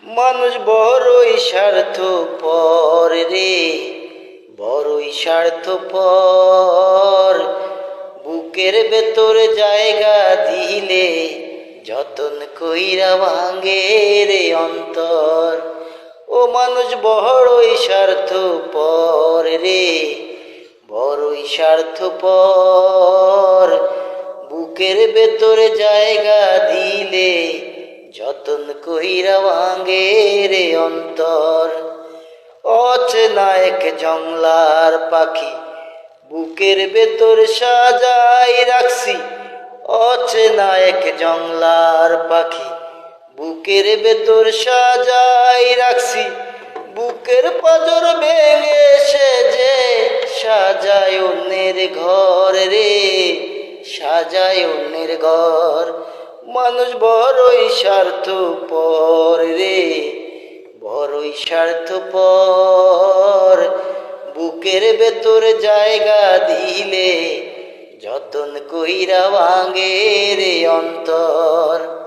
মানুষ বড়ই স্বার্থপর রে, বড়ই স্বার্থপর। বুকের ভেতর জায়গা দিলে যতন কইরা ভাঙে রে অন্তর। ও মানুষ বড়ই স্বার্থপর রে, বড়ই স্বার্থপর। বুকের ভেতরে জায়গা দিলে যতন কইরা ভাঙে রে অন্তর। অচেনা এক জংলার পাখি বুকের ভেতর সাজাই রাখছি। অচেনা এক জংলার পাখি বুকের ভেতর সাজাই রাখছি। বুকের পাজর ভেঙে সে যে সাজায় অন্যের ঘর রে, সাজায় অন্যের ঘর। মানুষ বড়ই স্বার্থপর রে, বড়ই স্বার্থপর। বুকের ভেতর জায়গা দিলে যতন কইরা ভাঙে রে অন্তর।